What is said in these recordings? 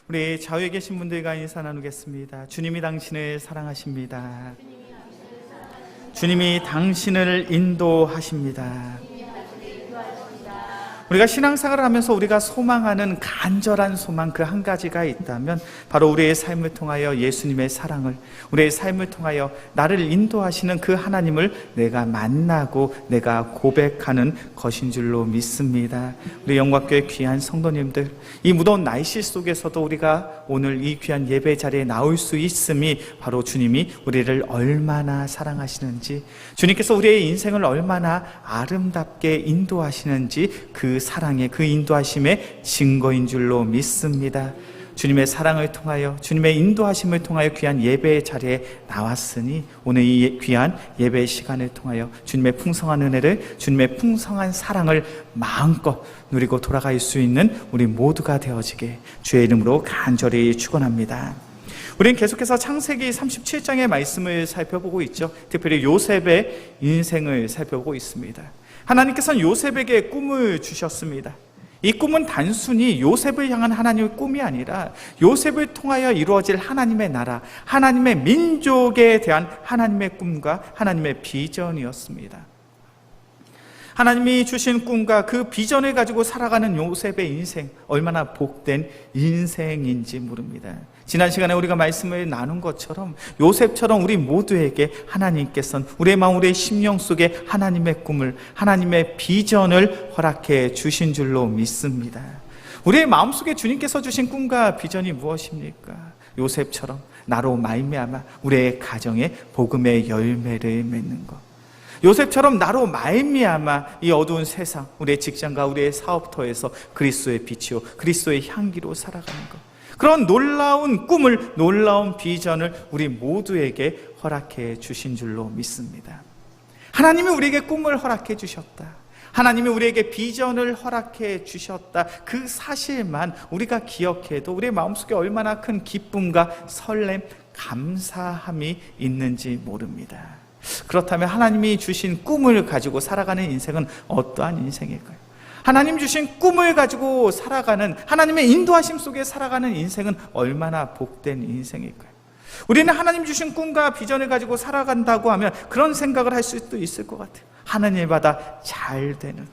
우리 좌우에 계신 분들과 인사 나누겠습니다. 주님이 당신을 사랑하십니다. 주님이 당신을 인도하십니다. 우리가 신앙생활을 하면서 우리가 소망하는 간절한 소망 그 한 가지가 있다면 바로 우리의 삶을 통하여 예수님의 사랑을, 우리의 삶을 통하여 나를 인도하시는 그 하나님을 내가 만나고 내가 고백하는 것인 줄로 믿습니다. 우리 영광교회 귀한 성도님들, 이 무더운 날씨 속에서도 우리가 오늘 이 귀한 예배 자리에 나올 수 있음이 바로 주님이 우리를 얼마나 사랑하시는지, 주님께서 우리의 인생을 얼마나 아름답게 인도하시는지 그 사랑의, 그 인도하심의 증거인 줄로 믿습니다. 주님의 사랑을 통하여, 주님의 인도하심을 통하여 귀한 예배의 자리에 나왔으니 오늘 이 귀한 예배의 시간을 통하여 주님의 풍성한 은혜를, 주님의 풍성한 사랑을 마음껏 누리고 돌아갈 수 있는 우리 모두가 되어지게 주의 이름으로 간절히 축원합니다. 우리는 계속해서 창세기 37장의 말씀을 살펴보고 있죠. 특별히 요셉의 인생을 살펴보고 있습니다. 하나님께서는 요셉에게 꿈을 주셨습니다. 이 꿈은 단순히 요셉을 향한 하나님의 꿈이 아니라 요셉을 통하여 이루어질 하나님의 나라, 하나님의 민족에 대한 하나님의 꿈과 하나님의 비전이었습니다. 하나님이 주신 꿈과 그 비전을 가지고 살아가는 요셉의 인생, 얼마나 복된 인생인지 모릅니다. 지난 시간에 우리가 말씀을 나눈 것처럼 요셉처럼 우리 모두에게 하나님께서는 우리의 마음, 우리의 심령 속에 하나님의 꿈을, 하나님의 비전을 허락해 주신 줄로 믿습니다. 우리의 마음속에 주님께서 주신 꿈과 비전이 무엇입니까? 요셉처럼 나로 말미암아 우리의 가정에 복음의 열매를 맺는 것, 요셉처럼 나로 말미암아 이 어두운 세상, 우리의 직장과 우리의 사업터에서 그리스도의 빛이요 그리스도의 향기로 살아가는 것, 그런 놀라운 꿈을, 놀라운 비전을 우리 모두에게 허락해 주신 줄로 믿습니다. 하나님이 우리에게 꿈을 허락해 주셨다, 하나님이 우리에게 비전을 허락해 주셨다, 그 사실만 우리가 기억해도 우리의 마음속에 얼마나 큰 기쁨과 설렘, 감사함이 있는지 모릅니다. 그렇다면 하나님이 주신 꿈을 가지고 살아가는 인생은 어떠한 인생일까요? 하나님 주신 꿈을 가지고 살아가는, 하나님의 인도하심 속에 살아가는 인생은 얼마나 복된 인생일까요? 우리는 하나님 주신 꿈과 비전을 가지고 살아간다고 하면 그런 생각을 할 수도 있을 것 같아요. 하나님마다 잘 되는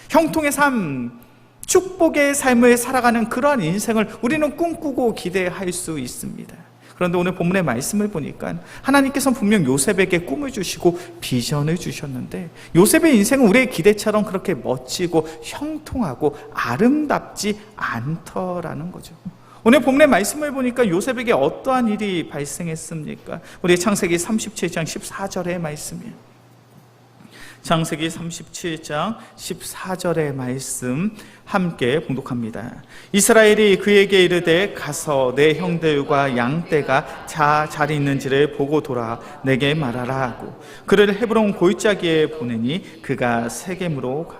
형통의 삶, 축복의 삶을 살아가는 그러한 인생을 우리는 꿈꾸고 기대할 수 있습니다. 그런데 오늘 본문의 말씀을 보니까 하나님께서는 분명 요셉에게 꿈을 주시고 비전을 주셨는데 요셉의 인생은 우리의 기대처럼 그렇게 멋지고 형통하고 아름답지 않더라는 거죠. 오늘 본문의 말씀을 보니까 요셉에게 어떠한 일이 발생했습니까? 우리 창세기 37장 14절의 말씀이에요. 창세기 37장 14절의 말씀 함께 봉독합니다. 이스라엘이 그에게 이르되 가서 내 형들과 양떼가 잘 있는지를 보고 돌아 내게 말하라 하고 그를 헤브론 골짜기에 보내니 그가 세겜으로 가.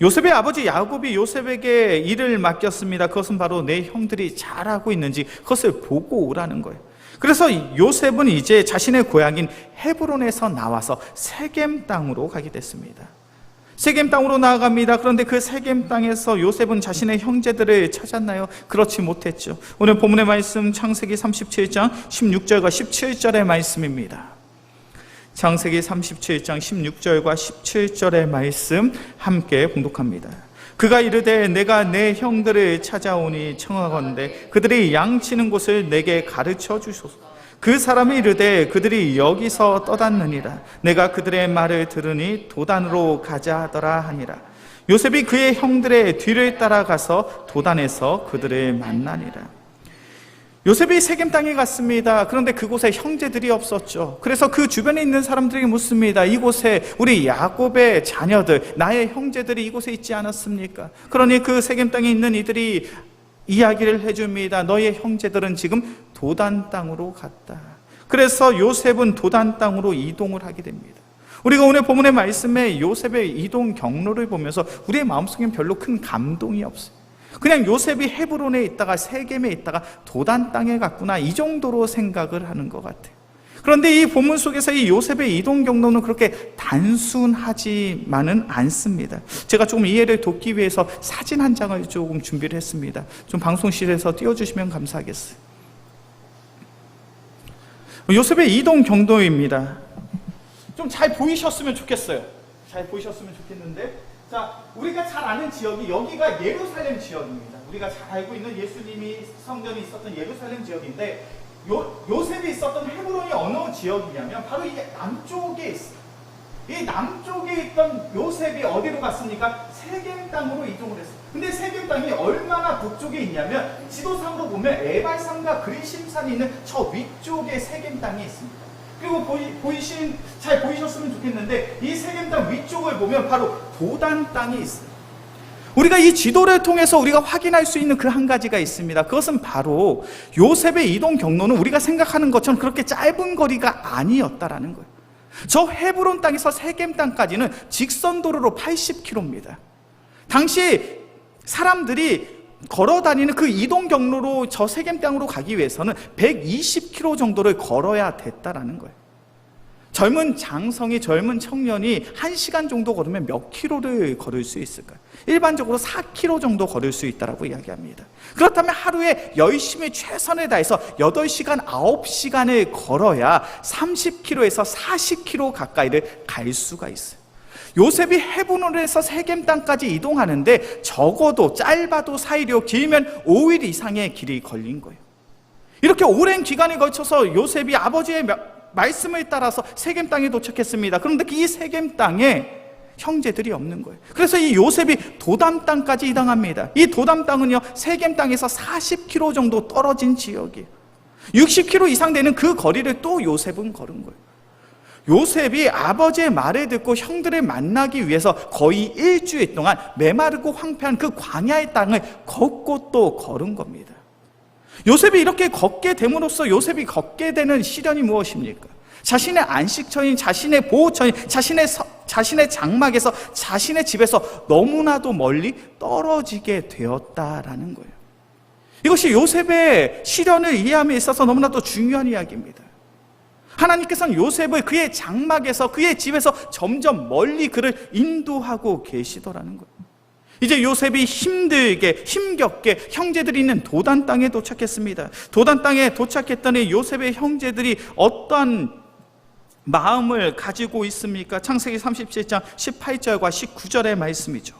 요셉의 아버지 야곱이 요셉에게 일을 맡겼습니다. 그것은 바로 내 형들이 잘하고 있는지 그것을 보고 오라는 거예요. 그래서 요셉은 이제 자신의 고향인 헤브론에서 나와서 세겜 땅으로 가게 됐습니다. 세겜 땅으로 나아갑니다. 그런데 그 세겜 땅에서 요셉은 자신의 형제들을 찾았나요? 그렇지 못했죠. 오늘 본문의 말씀 창세기 37장 16절과 17절의 말씀입니다. 창세기 37장 16절과 17절의 말씀 함께 봉독합니다. 그가 이르되 내가 내 형들을 찾아오니 청하건대 그들이 양치는 곳을 내게 가르쳐 주소서. 그 사람이 이르되 그들이 여기서 떠났느니라. 내가 그들의 말을 들으니 도단으로 가자 하더라 하니라. 요셉이 그의 형들의 뒤를 따라가서 도단에서 그들을 만나니라. 요셉이 세겜 땅에 갔습니다. 그런데 그곳에 형제들이 없었죠. 그래서 그 주변에 있는 사람들에게 묻습니다. 이곳에 우리 야곱의 자녀들, 나의 형제들이 이곳에 있지 않았습니까? 그러니 그 세겜 땅에 있는 이들이 이야기를 해줍니다. 너의 형제들은 지금 도단 땅으로 갔다. 그래서 요셉은 도단 땅으로 이동을 하게 됩니다. 우리가 오늘 본문의 말씀에 요셉의 이동 경로를 보면서 우리의 마음속엔 별로 큰 감동이 없어요. 그냥 요셉이 헤브론에 있다가 세겜에 있다가 도단 땅에 갔구나, 이 정도로 생각을 하는 것 같아요. 그런데 이 본문 속에서 이 요셉의 이동 경로는 그렇게 단순하지만은 않습니다. 제가 조금 이해를 돕기 위해서 사진 한 장을 조금 준비를 했습니다. 좀 방송실에서 띄워주시면 감사하겠어요. 요셉의 이동 경로입니다. 좀 잘 보이셨으면 좋겠어요. 잘 보이셨으면 좋겠는데, 자, 우리가 잘 아는 지역이 여기가 예루살렘 지역입니다. 우리가 잘 알고 있는 예수님이 성전이 있었던 예루살렘 지역인데, 요셉이 있었던 헤브론이 어느 지역이냐면 바로 이 남쪽에 있어요. 이 남쪽에 있던 요셉이 어디로 갔습니까? 세겜 땅으로 이동을 했어요. 근데 세겜 땅이 얼마나 북쪽에 있냐면 지도상으로 보면 에발산과 그리심산이 있는 저 위쪽에 세겜 땅이 있습니다. 그리고 잘 보이셨으면 좋겠는데 이 세겜 땅 위쪽을 보면 바로 도단 땅이 있어요. 우리가 이 지도를 통해서 우리가 확인할 수 있는 그 한 가지가 있습니다. 그것은 바로 요셉의 이동 경로는 우리가 생각하는 것처럼 그렇게 짧은 거리가 아니었다라는 거예요. 저 헤브론 땅에서 세겜 땅까지는 직선 도로로 80km입니다. 당시 사람들이 걸어 다니는 그 이동 경로로 저 세겜 땅으로 가기 위해서는 120km 정도를 걸어야 됐다라는 거예요. 젊은 장성이, 젊은 청년이 1시간 정도 걸으면 몇 킬로를 걸을 수 있을까요? 일반적으로 4km 정도 걸을 수 있다고 이야기합니다. 그렇다면 하루에 열심히 최선을 다해서 8시간, 9시간을 걸어야 30km에서 40km 가까이를 갈 수가 있어요. 요셉이 헤브론에서 세겜 땅까지 이동하는데 적어도 짧아도 4일이요, 길면 5일 이상의 길이 걸린 거예요. 이렇게 오랜 기간에 걸쳐서 요셉이 아버지의 말씀을 따라서 세겜 땅에 도착했습니다. 그런데 이 세겜 땅에 형제들이 없는 거예요. 그래서 이 요셉이 도담 땅까지 이동합니다. 이 도담 땅은요, 세겜 땅에서 40km 정도 떨어진 지역이에요. 60km 이상 되는 그 거리를 또 요셉은 걸은 거예요. 요셉이 아버지의 말을 듣고 형들을 만나기 위해서 거의 일주일 동안 메마르고 황폐한 그 광야의 땅을 걷고 또 걸은 겁니다. 요셉이 이렇게 걷게 됨으로써 요셉이 걷게 되는 시련이 무엇입니까? 자신의 안식처인, 자신의 보호처인, 자신의 장막에서, 자신의 집에서 너무나도 멀리 떨어지게 되었다라는 거예요. 이것이 요셉의 시련을 이해함에 있어서 너무나도 중요한 이야기입니다. 하나님께서는 요셉을 그의 장막에서, 그의 집에서 점점 멀리 그를 인도하고 계시더라는 거예요. 이제 요셉이 힘겹게 형제들이 있는 도단 땅에 도착했습니다. 도단 땅에 도착했더니 요셉의 형제들이 어떠한 마음을 가지고 있습니까? 창세기 37장 18절과 19절의 말씀이죠.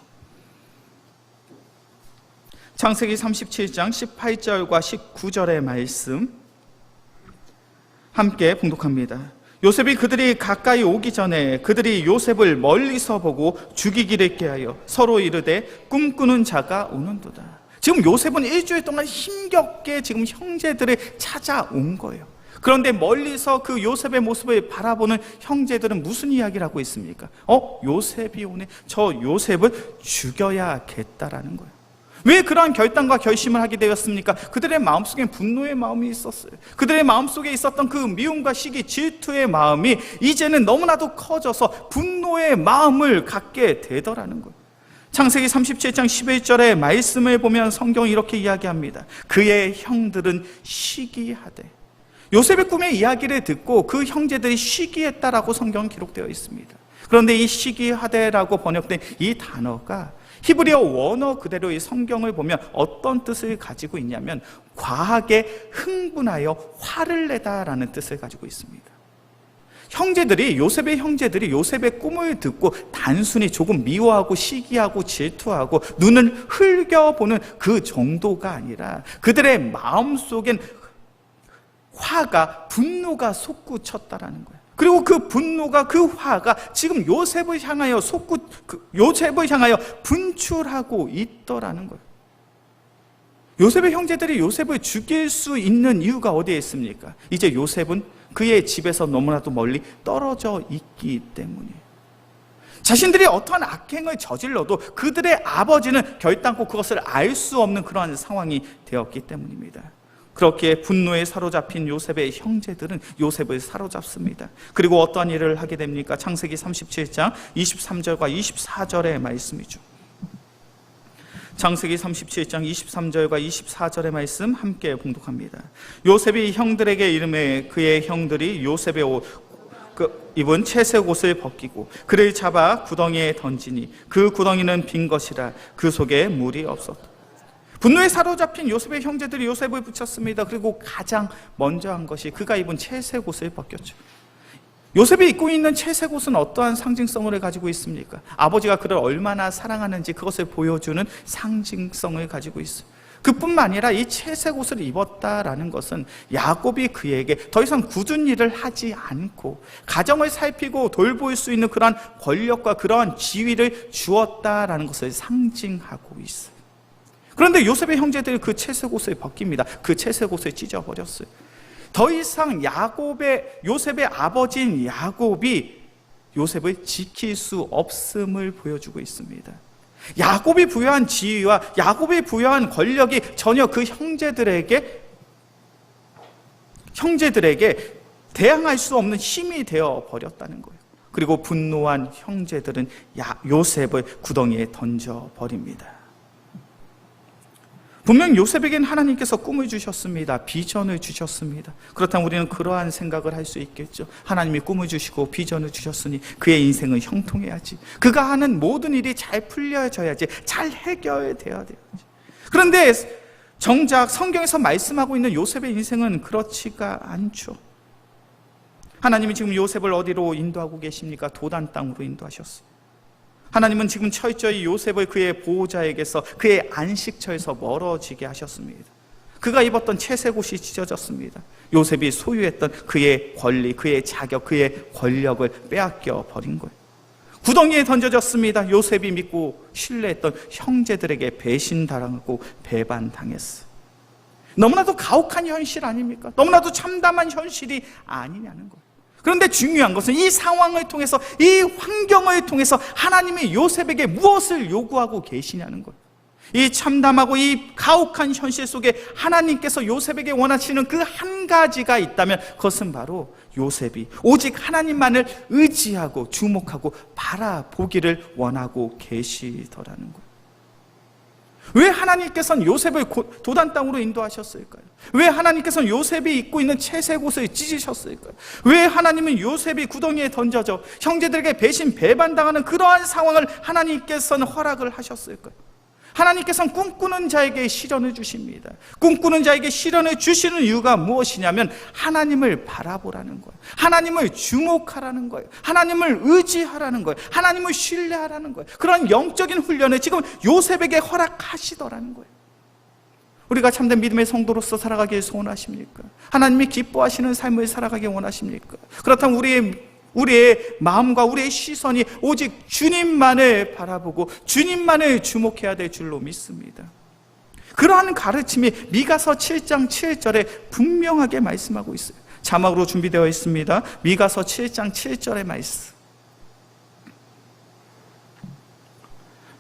창세기 37장 18절과 19절의 말씀 함께 봉독합니다. 요셉이 그들이 가까이 오기 전에 그들이 요셉을 멀리서 보고 죽이기를 꾀하여 서로 이르되 꿈꾸는 자가 오는도다. 지금 요셉은 일주일 동안 힘겹게 지금 형제들을 찾아온 거예요. 그런데 멀리서 그 요셉의 모습을 바라보는 형제들은 무슨 이야기를 하고 있습니까? 요셉이 오네. 저 요셉을 죽여야겠다라는 거예요. 왜 그러한 결단과 결심을 하게 되었습니까? 그들의 마음속에 분노의 마음이 있었어요. 그들의 마음속에 있었던 그 미움과 시기, 질투의 마음이 이제는 너무나도 커져서 분노의 마음을 갖게 되더라는 거예요. 창세기 37장 11절의 말씀을 보면 성경이 이렇게 이야기합니다. 그의 형들은 시기하되. 요셉의 꿈의 이야기를 듣고 그 형제들이 시기했다라고 성경은 기록되어 있습니다. 그런데 이 시기하되라고 번역된 이 단어가 히브리어 원어 그대로 이 성경을 보면 어떤 뜻을 가지고 있냐면 과하게 흥분하여 화를 내다라는 뜻을 가지고 있습니다. 요셉의 형제들이 요셉의 꿈을 듣고 단순히 조금 미워하고 시기하고 질투하고 눈을 흘겨보는 그 정도가 아니라 그들의 마음속엔 화가, 분노가 솟구쳤다라는 거예요. 그리고 그 분노가, 그 화가 지금 요셉을 향하여 분출하고 있더라는 거예요. 요셉의 형제들이 요셉을 죽일 수 있는 이유가 어디에 있습니까? 이제 요셉은 그의 집에서 너무나도 멀리 떨어져 있기 때문이에요. 자신들이 어떠한 악행을 저질러도 그들의 아버지는 결단코 그것을 알 수 없는 그러한 상황이 되었기 때문입니다. 그렇게 분노에 사로잡힌 요셉의 형제들은 요셉을 사로잡습니다. 그리고 어떠한 일을 하게 됩니까? 창세기 37장 23절과 24절의 말씀이죠. 창세기 37장 23절과 24절의 말씀 함께 봉독합니다. 요셉이 형들에게 이르매 그의 형들이 요셉의 옷 입은 채색 옷을 벗기고 그를 잡아 구덩이에 던지니 그 구덩이는 빈 것이라 그 속에 물이 없었다. 분노에 사로잡힌 요셉의 형제들이 요셉을 붙였습니다. 그리고 가장 먼저 한 것이 그가 입은 채색 옷을 벗겼죠. 요셉이 입고 있는 채색 옷은 어떠한 상징성을 가지고 있습니까? 아버지가 그를 얼마나 사랑하는지 그것을 보여주는 상징성을 가지고 있어요. 그뿐만 아니라 이 채색 옷을 입었다라는 것은 야곱이 그에게 더 이상 굳은 일을 하지 않고 가정을 살피고 돌볼 수 있는 그러한 권력과 그러한 지위를 주었다라는 것을 상징하고 있어요. 그런데 요셉의 형제들이 그 채색 옷을 벗깁니다. 그 채색 옷을 찢어버렸어요. 더 이상 요셉의 아버지인 야곱이 요셉을 지킬 수 없음을 보여주고 있습니다. 야곱이 부여한 지위와 야곱이 부여한 권력이 전혀 그 형제들에게 대항할 수 없는 힘이 되어 버렸다는 거예요. 그리고 분노한 형제들은 요셉을 구덩이에 던져 버립니다. 분명 요셉에겐 하나님께서 꿈을 주셨습니다. 비전을 주셨습니다. 그렇다면 우리는 그러한 생각을 할 수 있겠죠. 하나님이 꿈을 주시고 비전을 주셨으니 그의 인생은 형통해야지. 그가 하는 모든 일이 잘 풀려져야지. 잘 해결되어야 돼야지. 그런데 정작 성경에서 말씀하고 있는 요셉의 인생은 그렇지가 않죠. 하나님이 지금 요셉을 어디로 인도하고 계십니까? 도단 땅으로 인도하셨어요. 하나님은 지금 철저히 요셉을 그의 보호자에게서 그의 안식처에서 멀어지게 하셨습니다. 그가 입었던 채색 옷이 찢어졌습니다. 요셉이 소유했던 그의 권리, 그의 자격, 그의 권력을 빼앗겨 버린 거예요. 구덩이에 던져졌습니다. 요셉이 믿고 신뢰했던 형제들에게 배신당하고 배반당했어요. 너무나도 가혹한 현실 아닙니까? 너무나도 참담한 현실이 아니냐는 거예요. 그런데 중요한 것은 이 상황을 통해서, 이 환경을 통해서 하나님이 요셉에게 무엇을 요구하고 계시냐는 거예요. 이 참담하고 이 가혹한 현실 속에 하나님께서 요셉에게 원하시는 그 한 가지가 있다면 그것은 바로 요셉이 오직 하나님만을 의지하고 주목하고 바라보기를 원하고 계시더라는 거예요. 왜 하나님께서는 요셉을 도단 땅으로 인도하셨을까요? 왜 하나님께서는 요셉이 입고 있는 채색 옷을 찢으셨을까요? 왜 하나님은 요셉이 구덩이에 던져져 형제들에게 배반당하는 그러한 상황을 하나님께서는 허락을 하셨을까요? 하나님께서는 꿈꾸는 자에게 시련을 주십니다. 꿈꾸는 자에게 시련을 주시는 이유가 무엇이냐면 하나님을 바라보라는 거예요. 하나님을 주목하라는 거예요. 하나님을 의지하라는 거예요. 하나님을 신뢰하라는 거예요. 그런 영적인 훈련을 지금 요셉에게 허락하시더라는 거예요. 우리가 참된 믿음의 성도로서 살아가길 소원하십니까? 하나님이 기뻐하시는 삶을 살아가길 원하십니까? 그렇다면 우리의 마음과 우리의 시선이 오직 주님만을 바라보고 주님만을 주목해야 될 줄로 믿습니다. 그러한 가르침이 미가서 7장 7절에 분명하게 말씀하고 있어요. 자막으로 준비되어 있습니다. 미가서 7장 7절의 말씀.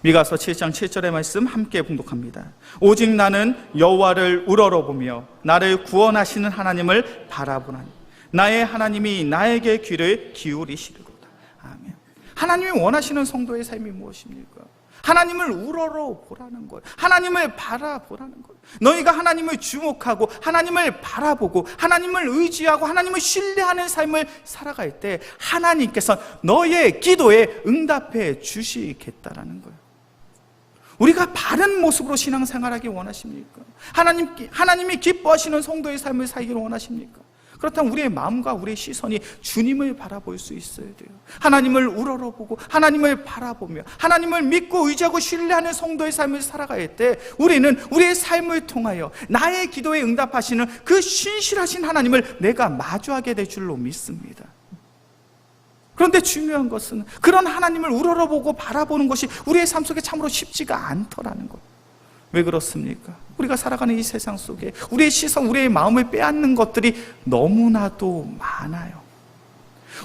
미가서 7장 7절의 말씀 함께 봉독합니다. 오직 나는 여호와를 우러러보며 나를 구원하시는 하나님을 바라보나니 나의 하나님이 나에게 귀를 기울이시리로다. 아멘. 하나님이 원하시는 성도의 삶이 무엇입니까? 하나님을 우러러보라는 거예요. 하나님을 바라보라는 거예요. 너희가 하나님을 주목하고 하나님을 바라보고 하나님을 의지하고 하나님을 신뢰하는 삶을 살아갈 때 하나님께서 너의 기도에 응답해 주시겠다라는 거예요. 우리가 바른 모습으로 신앙생활하기 원하십니까? 하나님이 기뻐하시는 성도의 삶을 살기를 원하십니까? 그렇다면 우리의 마음과 우리의 시선이 주님을 바라볼 수 있어야 돼요. 하나님을 우러러보고 하나님을 바라보며 하나님을 믿고 의지하고 신뢰하는 성도의 삶을 살아갈 때 우리는 우리의 삶을 통하여 나의 기도에 응답하시는 그 신실하신 하나님을 내가 마주하게 될 줄로 믿습니다. 그런데 중요한 것은 그런 하나님을 우러러보고 바라보는 것이 우리의 삶 속에 참으로 쉽지가 않더라는 거예요. 왜 그렇습니까? 우리가 살아가는 이 세상 속에 우리의 시선, 우리의 마음을 빼앗는 것들이 너무나도 많아요.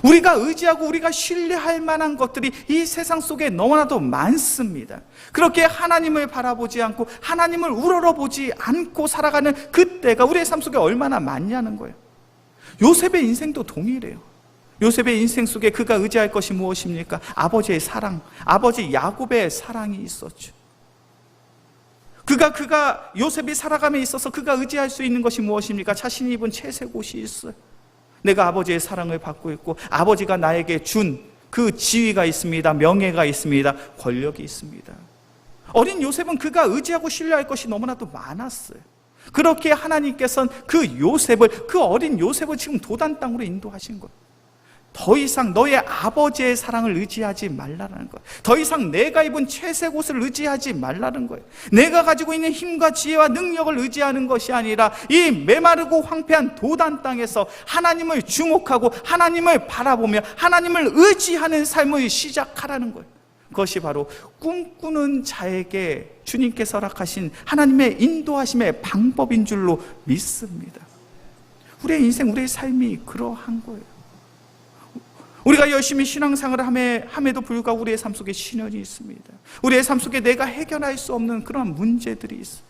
우리가 의지하고 우리가 신뢰할 만한 것들이 이 세상 속에 너무나도 많습니다. 그렇게 하나님을 바라보지 않고 하나님을 우러러보지 않고 살아가는 그때가 우리의 삶 속에 얼마나 많냐는 거예요. 요셉의 인생도 동일해요. 요셉의 인생 속에 그가 의지할 것이 무엇입니까? 아버지의 사랑, 아버지 야곱의 사랑이 있었죠. 그가 요셉이 살아감에 있어서 그가 의지할 수 있는 것이 무엇입니까? 자신이 입은 채색 옷이 있어요. 내가 아버지의 사랑을 받고 있고 아버지가 나에게 준 그 지위가 있습니다. 명예가 있습니다. 권력이 있습니다. 어린 요셉은 그가 의지하고 신뢰할 것이 너무나도 많았어요. 그렇게 하나님께서는 그 어린 요셉을 지금 도단 땅으로 인도하신 거예요. 더 이상 너의 아버지의 사랑을 의지하지 말라는 거예요. 더 이상 내가 입은 채색 옷을 의지하지 말라는 거예요. 내가 가지고 있는 힘과 지혜와 능력을 의지하는 것이 아니라 이 메마르고 황폐한 도단 땅에서 하나님을 주목하고 하나님을 바라보며 하나님을 의지하는 삶을 시작하라는 거예요. 그것이 바로 꿈꾸는 자에게 주님께서 허락하신 하나님의 인도하심의 방법인 줄로 믿습니다. 우리의 인생, 우리의 삶이 그러한 거예요. 우리가 열심히 신앙생활을 함에도 불구하고 우리의 삶 속에 시련이 있습니다. 우리의 삶 속에 내가 해결할 수 없는 그런 문제들이 있어요.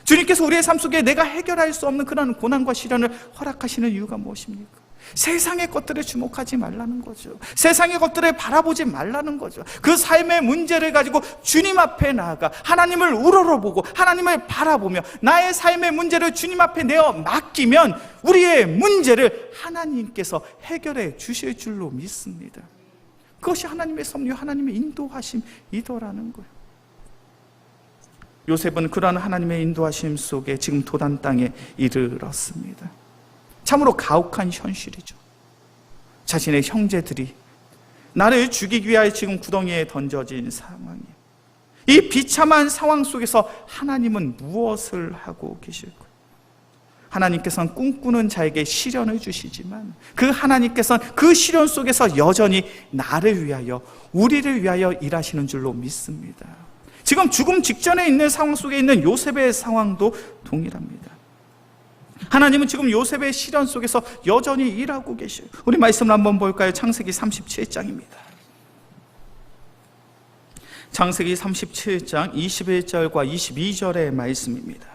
주님께서 우리의 삶 속에 내가 해결할 수 없는 그런 고난과 시련을 허락하시는 이유가 무엇입니까? 세상의 것들에 주목하지 말라는 거죠. 세상의 것들을 바라보지 말라는 거죠. 그 삶의 문제를 가지고 주님 앞에 나아가 하나님을 우러러보고 하나님을 바라보며 나의 삶의 문제를 주님 앞에 내어 맡기면 우리의 문제를 하나님께서 해결해 주실 줄로 믿습니다. 그것이 하나님의 섭리, 하나님의 인도하심이더라는 거예요. 요셉은 그러한 하나님의 인도하심 속에 지금 도단 땅에 이르렀습니다. 참으로 가혹한 현실이죠. 자신의 형제들이 나를 죽이기 위하여 지금 구덩이에 던져진 상황이에요. 이 비참한 상황 속에서 하나님은 무엇을 하고 계실까요? 하나님께서는 꿈꾸는 자에게 시련을 주시지만 그 하나님께서는 그 시련 속에서 여전히 나를 위하여, 우리를 위하여 일하시는 줄로 믿습니다. 지금 죽음 직전에 있는 상황 속에 있는 요셉의 상황도 동일합니다. 하나님은 지금 요셉의 시련 속에서 여전히 일하고 계셔요. 우리 말씀을 한번 볼까요? 창세기 37장입니다. 창세기 37장 21절과 22절의 말씀입니다.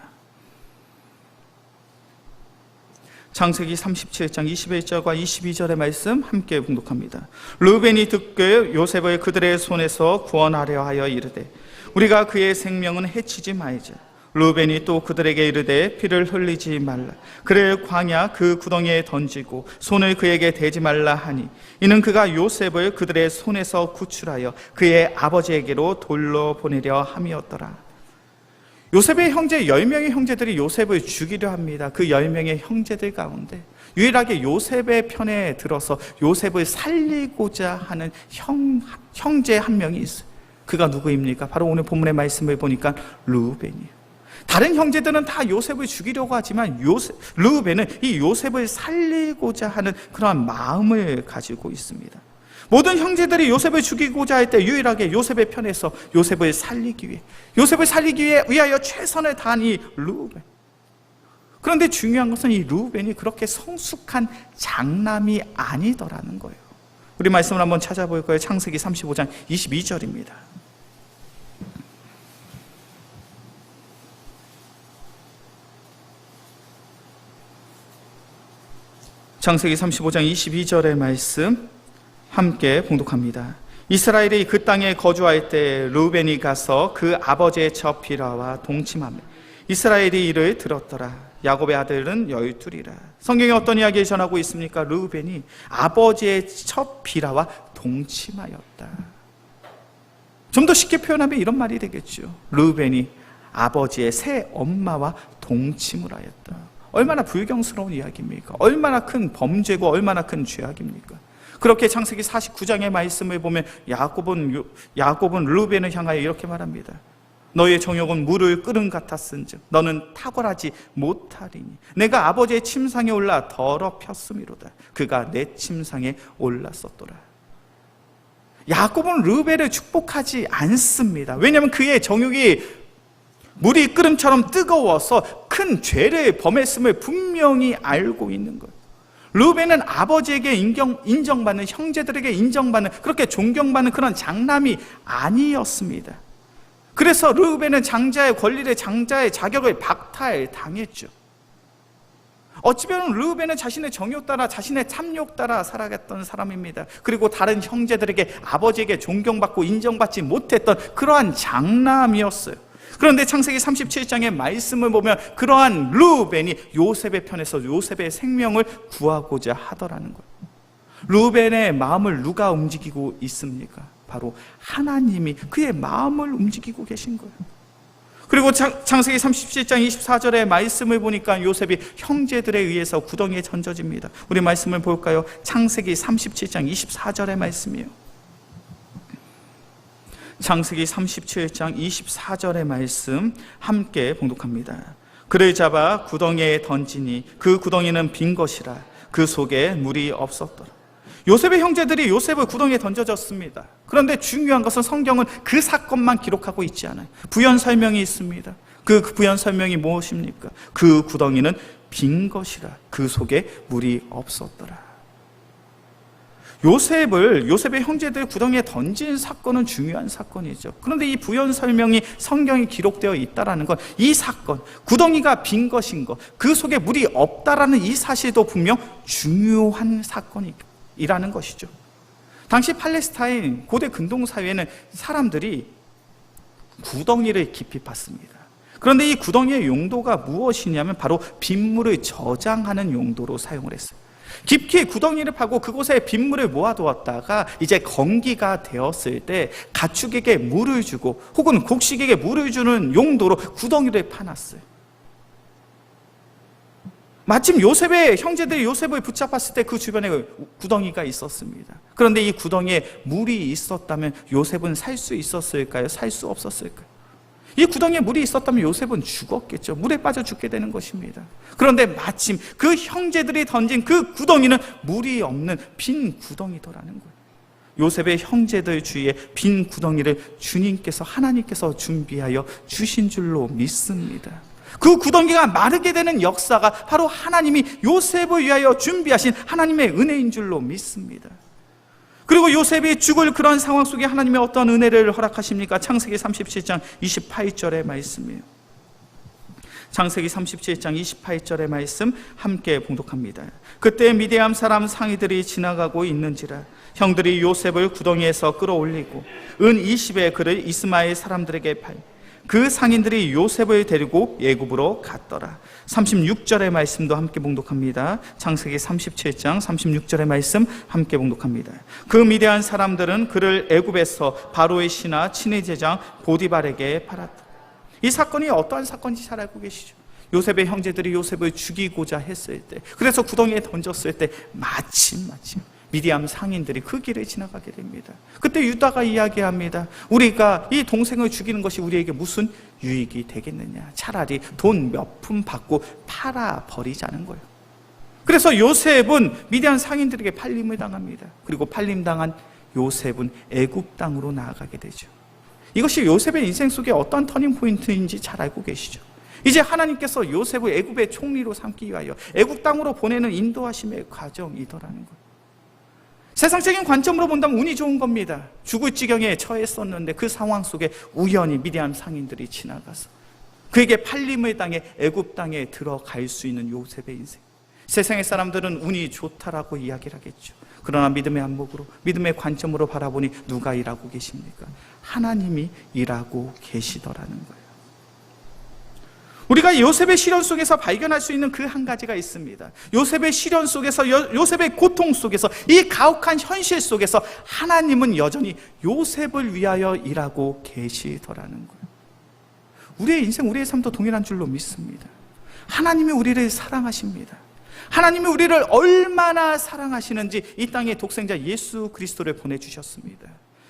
창세기 37장 21절과 22절의 말씀 함께 봉독합니다. 르우벤이 듣고 요셉을 그들의 손에서 구원하려 하여 이르되 우리가 그의 생명은 해치지 말자. 르우벤이 또 그들에게 이르되 피를 흘리지 말라. 그를 광야 그 구덩이에 던지고 손을 그에게 대지 말라 하니 이는 그가 요셉을 그들의 손에서 구출하여 그의 아버지에게로 돌로 보내려 함이었더라. 요셉의 형제 10명의 형제들이 요셉을 죽이려 합니다. 그 10명의 형제들 가운데 유일하게 요셉의 편에 들어서 요셉을 살리고자 하는 형제 한 명이 있어요. 그가 누구입니까? 바로 오늘 본문의 말씀을 보니까 르우벤이에요. 다른 형제들은 다 요셉을 죽이려고 하지만 르우벤은 이 요셉을 살리고자 하는 그러한 마음을 가지고 있습니다. 모든 형제들이 요셉을 죽이고자 할 때 유일하게 요셉의 편에서 요셉을 살리기 위하여 최선을 다한 이 르우벤. 그런데 중요한 것은 이 르우벤이 그렇게 성숙한 장남이 아니더라는 거예요. 우리 말씀을 한번 찾아볼 거예요. 창세기 35장 22절입니다. 창세기 35장 22절의 말씀 함께 봉독합니다. 이스라엘이 그 땅에 거주할 때 르우벤이 가서 그 아버지의 첩 비라와 동침하며 이스라엘이 이를 들었더라. 야곱의 아들은 12이라. 성경에 어떤 이야기를 전하고 있습니까? 르우벤이 아버지의 첩 비라와 동침하였다. 좀 더 쉽게 표현하면 이런 말이 되겠죠. 르우벤이 아버지의 새 엄마와 동침을 하였다. 얼마나 불경스러운 이야기입니까? 얼마나 큰 범죄고 얼마나 큰 죄악입니까? 그렇게 창세기 49장의 말씀을 보면 야곱은 르우벤을 향하여 이렇게 말합니다. 너의 정욕은 물을 끓음 같았은즉 너는 탁월하지 못하리니 내가 아버지의 침상에 올라 더럽혔음이로다. 그가 내 침상에 올랐었더라. 야곱은 르우벤을 축복하지 않습니다. 왜냐하면 그의 정욕이 물이 끓음처럼 뜨거워서 큰 죄를 범했음을 분명히 알고 있는 거예요. 르우벤은 아버지에게 인정받는, 형제들에게 인정받는, 그렇게 존경받는 그런 장남이 아니었습니다. 그래서 르우벤은 장자의 권리를, 장자의 자격을 박탈당했죠. 어찌 보면 르우벤은 자신의 정욕 따라, 자신의 탐욕 따라 살아갔던 사람입니다. 그리고 다른 형제들에게, 아버지에게 존경받고 인정받지 못했던 그러한 장남이었어요. 그런데 창세기 37장의 말씀을 보면 그러한 르우벤이 요셉의 편에서 요셉의 생명을 구하고자 하더라는 거예요. 르우벤의 마음을 누가 움직이고 있습니까? 바로 하나님이 그의 마음을 움직이고 계신 거예요. 그리고 창세기 37장 24절의 말씀을 보니까 요셉이 형제들에 의해서 구덩이에 던져집니다. 우리 말씀을 볼까요? 창세기 37장 24절의 말씀이에요. 창세기 37장 24절의 말씀 함께 봉독합니다. 그를 잡아 구덩이에 던지니 그 구덩이는 빈 것이라 그 속에 물이 없었더라. 요셉의 형제들이 요셉을 구덩이에 던져졌습니다. 그런데 중요한 것은 성경은 그 사건만 기록하고 있지 않아요. 부연 설명이 있습니다. 그 부연 설명이 무엇입니까? 그 구덩이는 빈 것이라 그 속에 물이 없었더라. 요셉의 형제들 구덩이에 던진 사건은 중요한 사건이죠. 그런데 이 부연 설명이 성경에 기록되어 있다는 건 이 사건, 구덩이가 빈 것인 것, 그 속에 물이 없다라는 이 사실도 분명 중요한 사건이라는 것이죠. 당시 팔레스타인 고대 근동 사회에는 사람들이 구덩이를 깊이 팠습니다. 그런데 이 구덩이의 용도가 무엇이냐면 바로 빗물을 저장하는 용도로 사용을 했어요. 깊게 구덩이를 파고 그곳에 빗물을 모아두었다가 이제 건기가 되었을 때 가축에게 물을 주고 혹은 곡식에게 물을 주는 용도로 구덩이를 파놨어요. 마침 요셉의 형제들이 요셉을 붙잡았을 때 그 주변에 구덩이가 있었습니다. 그런데 이 구덩이에 물이 있었다면 요셉은 살 수 있었을까요? 살 수 없었을까요? 이 구덩이에 물이 있었다면 요셉은 죽었겠죠. 물에 빠져 죽게 되는 것입니다. 그런데 마침 그 형제들이 던진 그 구덩이는 물이 없는 빈 구덩이더라는 거예요. 요셉의 형제들 주위에 빈 구덩이를 주님께서, 하나님께서 준비하여 주신 줄로 믿습니다. 그 구덩이가 마르게 되는 역사가 바로 하나님이 요셉을 위하여 준비하신 하나님의 은혜인 줄로 믿습니다. 그리고 요셉이 죽을 그런 상황 속에 하나님이 어떤 은혜를 허락하십니까? 창세기 37장 28절의 말씀이에요. 창세기 37장 28절의 말씀 함께 봉독합니다. 그때 미디안 사람 상이들이 지나가고 있는지라 형들이 요셉을 구덩이에서 끌어올리고 은 20의 그를 이스마엘 사람들에게 팔 그 상인들이 요셉을 데리고 애굽으로 갔더라. 36절의 말씀도 함께 봉독합니다. 창세기 37장 36절의 말씀 함께 봉독합니다. 그 미디안 사람들은 그를 애굽에서 바로의 신하 친위 제장 보디발에게 팔았다. 이 사건이 어떠한 사건인지 잘 알고 계시죠? 요셉의 형제들이 요셉을 죽이고자 했을 때, 그래서 구덩이에 던졌을 때 마침 미디안 상인들이 그 길을 지나가게 됩니다. 그때 유다가 이야기합니다. 우리가 이 동생을 죽이는 것이 우리에게 무슨 유익이 되겠느냐. 차라리 돈 몇 푼 받고 팔아버리자는 거예요. 그래서 요셉은 미디안 상인들에게 팔림을 당합니다. 그리고 팔림당한 요셉은 애굽 땅으로 나아가게 되죠. 이것이 요셉의 인생 속에 어떤 터닝 포인트인지 잘 알고 계시죠? 이제 하나님께서 요셉을 애굽의 총리로 삼기 위하여 애굽 땅으로 보내는 인도하심의 과정이더라는 거예요. 세상적인 관점으로 본다면 운이 좋은 겁니다. 죽을 지경에 처했었는데 그 상황 속에 우연히 미디안 상인들이 지나가서 그에게 팔림을 당해 애굽 땅에 들어갈 수 있는 요셉의 인생. 세상의 사람들은 운이 좋다라고 이야기를 하겠죠. 그러나 믿음의 안목으로, 믿음의 관점으로 바라보니 누가 일하고 계십니까? 하나님이 일하고 계시더라는 거예요. 우리가 요셉의 시련 속에서 발견할 수 있는 그 한 가지가 있습니다. 요셉의 시련 속에서, 요셉의 고통 속에서, 이 가혹한 현실 속에서 하나님은 여전히 요셉을 위하여 일하고 계시더라는 거예요. 우리의 인생, 우리의 삶도 동일한 줄로 믿습니다. 하나님이 우리를 사랑하십니다. 하나님이 우리를 얼마나 사랑하시는지 이 땅에 독생자 예수 그리스도를 보내주셨습니다.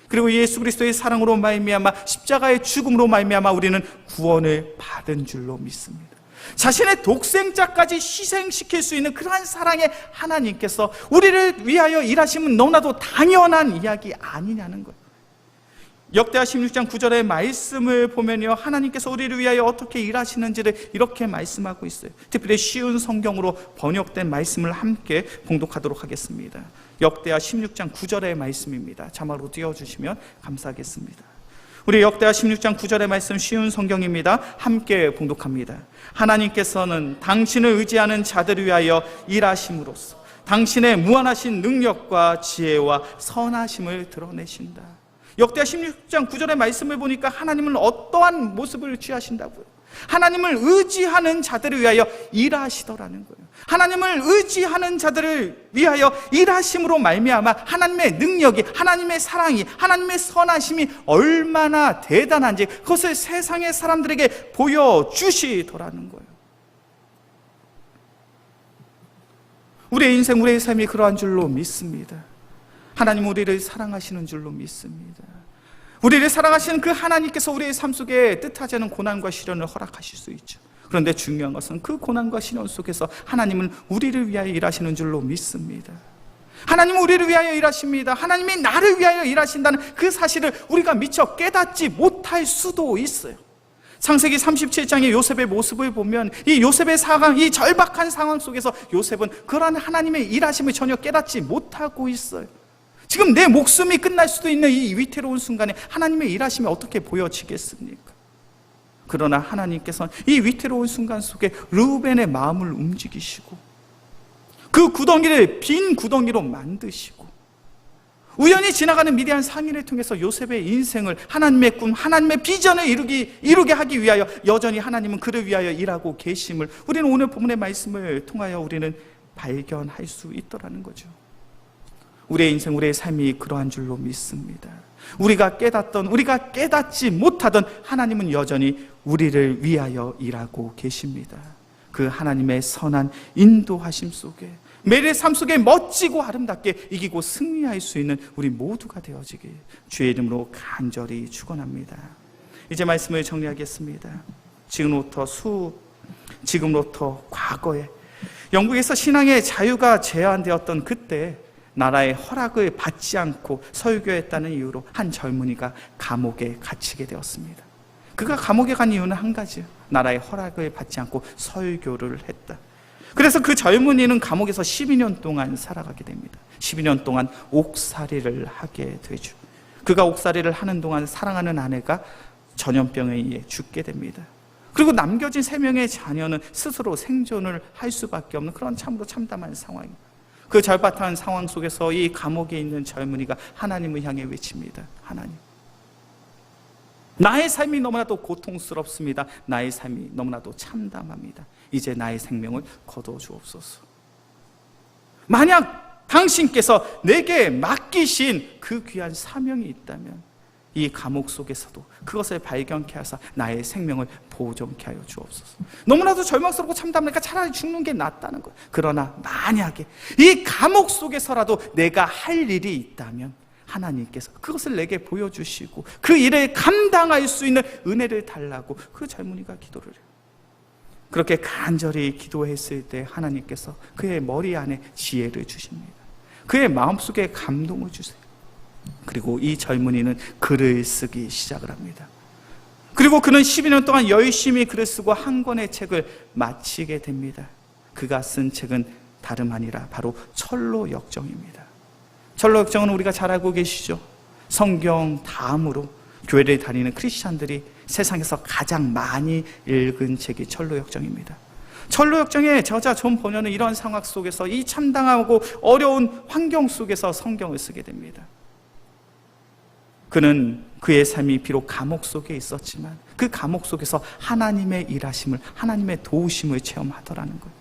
그리고 예수 그리스도의 사랑으로 말미암아 십자가의 죽음으로 말미암아 우리는 구원을 받은 줄로 믿습니다. 자신의 독생자까지 희생시킬 수 있는 그러한 사랑의 하나님께서 우리를 위하여 일하심은 너무나도 당연한 이야기 아니냐는 거예요. 역대하 16장 9절의 말씀을 보면요, 하나님께서 우리를 위하여 어떻게 일하시는지를 이렇게 말씀하고 있어요. 특별히 쉬운 성경으로 번역된 말씀을 함께 봉독하도록 하겠습니다. 역대하 16장 9절의 말씀입니다. 자막으로 띄워주시면 감사하겠습니다. 우리 역대하 16장 9절의 말씀 쉬운 성경입니다. 함께 봉독합니다. 하나님께서는 당신을 의지하는 자들을 위하여 일하심으로써 당신의 무한하신 능력과 지혜와 선하심을 드러내신다. 역대하 16장 9절의 말씀을 보니까 하나님은 어떠한 모습을 취하신다고요? 하나님을 의지하는 자들을 위하여 일하시더라는 거예요. 하나님을 의지하는 자들을 위하여 일하심으로 말미암아 하나님의 능력이, 하나님의 사랑이, 하나님의 선하심이 얼마나 대단한지 그것을 세상의 사람들에게 보여주시더라는 거예요. 우리의 인생, 우리의 삶이 그러한 줄로 믿습니다. 하나님 우리를 사랑하시는 줄로 믿습니다. 우리를 사랑하시는 그 하나님께서 우리의 삶 속에 뜻하지 않은 고난과 시련을 허락하실 수 있죠. 그런데 중요한 것은 그 고난과 시련 속에서 하나님은 우리를 위하여 일하시는 줄로 믿습니다. 하나님은 우리를 위하여 일하십니다. 하나님이 나를 위하여 일하신다는 그 사실을 우리가 미처 깨닫지 못할 수도 있어요. 창세기 37장의 요셉의 모습을 보면 이 요셉의 상황, 이 절박한 상황 속에서 요셉은 그러한 하나님의 일하심을 전혀 깨닫지 못하고 있어요. 지금 내 목숨이 끝날 수도 있는 이 위태로운 순간에 하나님의 일하심이 어떻게 보여지겠습니까? 그러나 하나님께서는 이 위태로운 순간 속에 르우벤의 마음을 움직이시고 그 구덩이를 빈 구덩이로 만드시고 우연히 지나가는 미디안 상인을 통해서 요셉의 인생을 하나님의 꿈, 하나님의 비전을 이루게 하기 위하여 여전히 하나님은 그를 위하여 일하고 계심을 우리는 오늘 본문의 말씀을 통하여 우리는 발견할 수 있더라는 거죠. 우리의 인생, 우리의 삶이 그러한 줄로 믿습니다. 우리가 깨닫던, 우리가 깨닫지 못하던 하나님은 여전히 우리를 위하여 일하고 계십니다. 그 하나님의 선한 인도하심 속에 매일의 삶 속에 멋지고 아름답게 이기고 승리할 수 있는 우리 모두가 되어지길 주의 이름으로 간절히 축원합니다. 이제 말씀을 정리하겠습니다. 지금부터 과거에 영국에서 신앙의 자유가 제한되었던 그때 나라의 허락을 받지 않고 설교했다는 이유로 한 젊은이가 감옥에 갇히게 되었습니다. 그가 감옥에 간 이유는 한 가지예요. 나라의 허락을 받지 않고 설교를 했다. 그래서 그 젊은이는 감옥에서 12년 동안 살아가게 됩니다. 12년 동안 옥살이를 하게 되죠. 그가 옥살이를 하는 동안 사랑하는 아내가 전염병에 의해 죽게 됩니다. 그리고 남겨진 3명의 자녀는 스스로 생존을 할 수밖에 없는 그런 참으로 참담한 상황입니다. 그 절박한 상황 속에서 이 감옥에 있는 젊은이가 하나님을 향해 외칩니다. 하나님, 나의 삶이 너무나도 고통스럽습니다. 나의 삶이 너무나도 참담합니다. 이제 나의 생명을 거둬주옵소서. 만약 당신께서 내게 맡기신 그 귀한 사명이 있다면 이 감옥 속에서도 그것을 발견케 하사 나의 생명을 보존케 하여 주옵소서. 너무나도 절망스럽고 참담하니까 차라리 죽는 게 낫다는 거예요. 그러나 만약에 이 감옥 속에서라도 내가 할 일이 있다면 하나님께서 그것을 내게 보여주시고 그 일을 감당할 수 있는 은혜를 달라고 그 젊은이가 기도를 해요. 그렇게 간절히 기도했을 때 하나님께서 그의 머리 안에 지혜를 주십니다. 그의 마음속에 감동을 주세요. 그리고 이 젊은이는 글을 쓰기 시작을 합니다. 그리고 그는 12년 동안 열심히 글을 쓰고 한 권의 책을 마치게 됩니다. 그가 쓴 책은 다름 아니라 바로 철로역정입니다. 철로역정은 우리가 잘 알고 계시죠? 성경 다음으로 교회를 다니는 크리스찬들이 세상에서 가장 많이 읽은 책이 철로역정입니다. 철로역정의 저자 존 버녀는 이런 상황 속에서 이 참담하고 어려운 환경 속에서 성경을 쓰게 됩니다. 그는 그의 삶이 비록 감옥 속에 있었지만 그 감옥 속에서 하나님의 일하심을, 하나님의 도우심을 체험하더라는 거예요.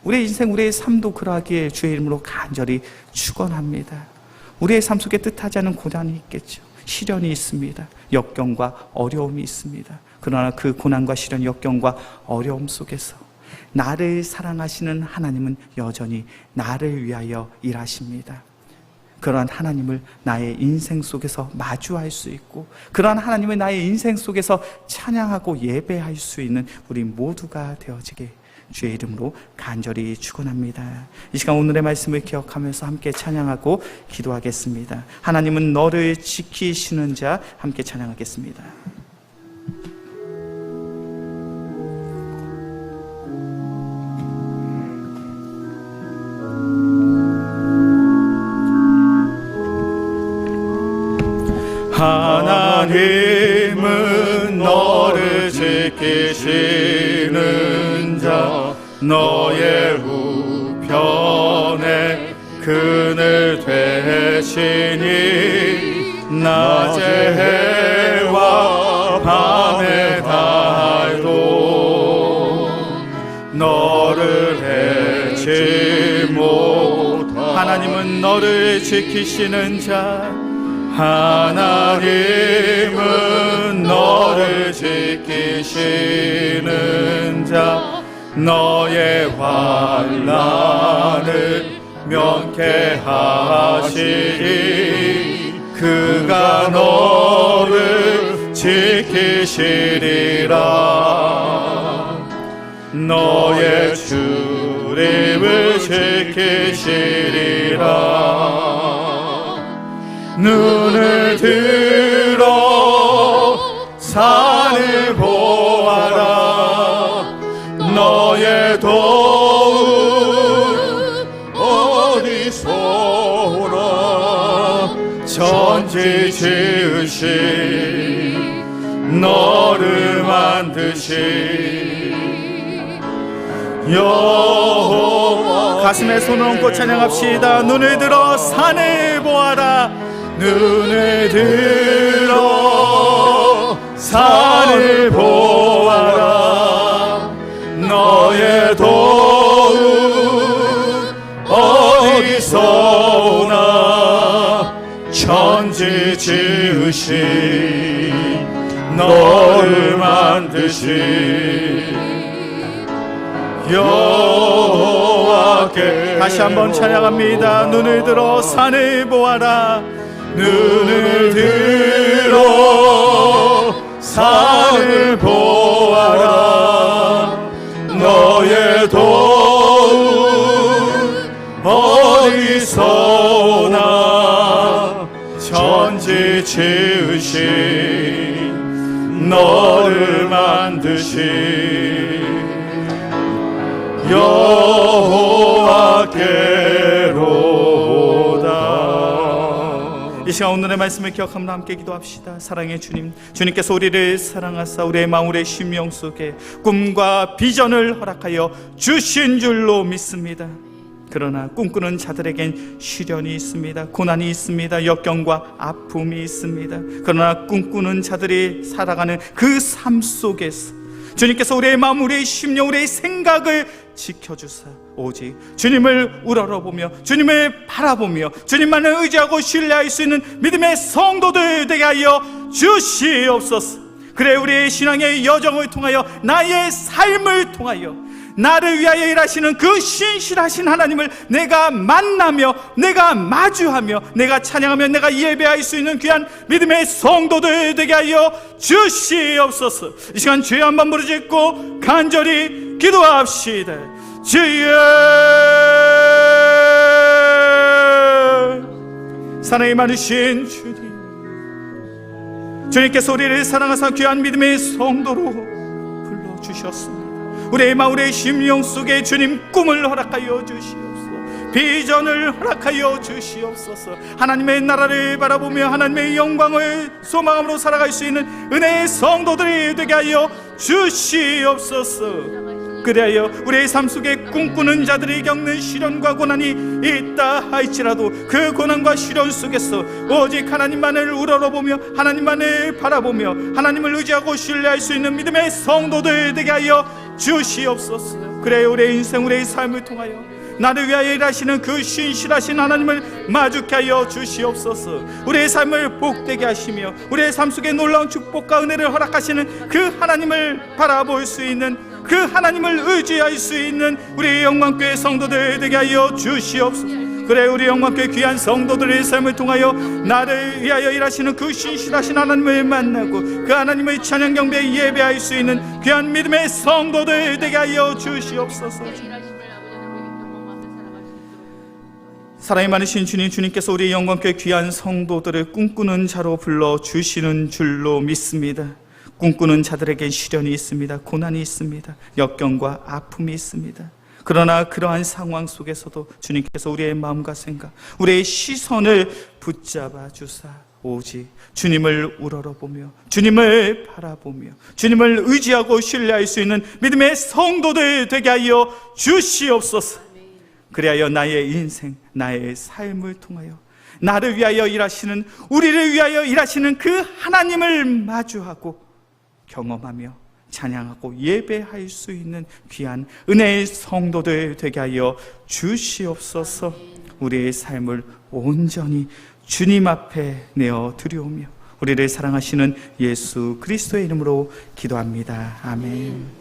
우리의 인생, 우리의 삶도 그러하기에 주의 이름으로 간절히 축원합니다. 우리의 삶 속에 뜻하지 않은 고난이 있겠죠. 시련이 있습니다. 역경과 어려움이 있습니다. 그러나 그 고난과 시련, 역경과 어려움 속에서 나를 사랑하시는 하나님은 여전히 나를 위하여 일하십니다. 그러한 하나님을 나의 인생 속에서 마주할 수 있고 그러한 하나님을 나의 인생 속에서 찬양하고 예배할 수 있는 우리 모두가 되어지게 주의 이름으로 간절히 축원합니다. 이 시간 오늘의 말씀을 기억하면서 함께 찬양하고 기도하겠습니다. 하나님은 너를 지키시는 자, 함께 찬양하겠습니다. 하나님은 너를 지키시는 자, 너의 우편에 그늘 되시니 낮의 해와 밤의 달도 너를 해치 못하리. 하나님은 너를 지키시는 자, 하나님은 너를 지키시는 자, 너의 환난을 면케하시리. 그가 너를 지키시리라. 너의 출입을 지키시리라. 눈을 들어 산을 보아라. 너의 도움 어디서 오라. 천지 지으신 너를 만드신 여호와. 가슴에 손을 얹고 찬양합시다. 눈을 들어 산을 보아라. 눈을 들어 산을 보아라. 너의 도움 어디서 오나. 천지 지으신 너를 만드신 여호와께. 다시 한번 찬양합니다. 눈을 들어 산을 보아라. 눈을 들어 산을 보아라. 너의 도움 어디서 오나. 천지 지으신 너를 만드신 여호와께로다. 이 시간 오늘의 말씀을 기억하며 함께 기도합시다. 사랑의 주님, 주님께서 우리를 사랑하사 우리의 마음의 심령 속에 꿈과 비전을 허락하여 주신 줄로 믿습니다. 그러나 꿈꾸는 자들에겐 시련이 있습니다. 고난이 있습니다. 역경과 아픔이 있습니다. 그러나 꿈꾸는 자들이 살아가는 그 삶 속에서 주님께서 우리의 마음, 우리의 심령, 우리의 생각을 지켜주사 오직 주님을 우러러보며 주님을 바라보며 주님만을 의지하고 신뢰할 수 있는 믿음의 성도들 되게 하여 주시옵소서. 그래, 우리의 신앙의 여정을 통하여, 나의 삶을 통하여 나를 위하여 일하시는 그 신실하신 하나님을 내가 만나며, 내가 마주하며, 내가 찬양하며, 내가 예배할 수 있는 귀한 믿음의 성도들 되게 하여 주시옵소서. 이 시간 주여 한번 부르짖고 간절히 기도합시다. 주여, 사랑이 많으신 주님, 주님께서 우리를 사랑하사 귀한 믿음의 성도로 불러주셨습니다. 우리의 마음, 우리의 심령 속에 주님 꿈을 허락하여 주시옵소서. 비전을 허락하여 주시옵소서. 하나님의 나라를 바라보며 하나님의 영광을 소망함으로 살아갈 수 있는 은혜의 성도들이 되게 하여 주시옵소서. 그리하여 우리의 삶 속에 꿈꾸는 자들이 겪는 시련과 고난이 있다 할지라도 그 고난과 시련 속에서 오직 하나님만을 우러러보며 하나님만을 바라보며 하나님을 의지하고 신뢰할 수 있는 믿음의 성도들 되게 하여 주시옵소서. 그래, 우리의 인생, 우리의 삶을 통하여 나를 위하여 일하시는 그 신실하신 하나님을 마주케 하여 주시옵소서. 우리의 삶을 복되게 하시며 우리의 삶 속에 놀라운 축복과 은혜를 허락하시는 그 하나님을 바라볼 수 있는, 그 하나님을 의지할 수 있는 우리의 영광교회 성도들 되게 하여 주시옵소서. 그래, 우리 영광교회 귀한 성도들의 삶을 통하여 나를 위하여 일하시는 그 신실하신 하나님을 만나고 그 하나님의 찬양 경배에 예배할 수 있는 귀한 믿음의 성도들 되게 하여 주시옵소서. 사랑이 많으신 주님, 주님께서 우리 영광교회 귀한 성도들을 꿈꾸는 자로 불러주시는 줄로 믿습니다. 꿈꾸는 자들에겐 시련이 있습니다. 고난이 있습니다. 역경과 아픔이 있습니다. 그러나 그러한 상황 속에서도 주님께서 우리의 마음과 생각, 우리의 시선을 붙잡아 주사 오직 주님을 우러러보며 주님을 바라보며 주님을 의지하고 신뢰할 수 있는 믿음의 성도들 되게 하여 주시옵소서. 그리하여 나의 인생, 나의 삶을 통하여 나를 위하여 일하시는, 우리를 위하여 일하시는 그 하나님을 마주하고 경험하며 찬양하고 예배할 수 있는 귀한 은혜의 성도들 되게 하여 주시옵소서. 우리의 삶을 온전히 주님 앞에 내어 드리오며 우리를 사랑하시는 예수 그리스도의 이름으로 기도합니다. 아멘.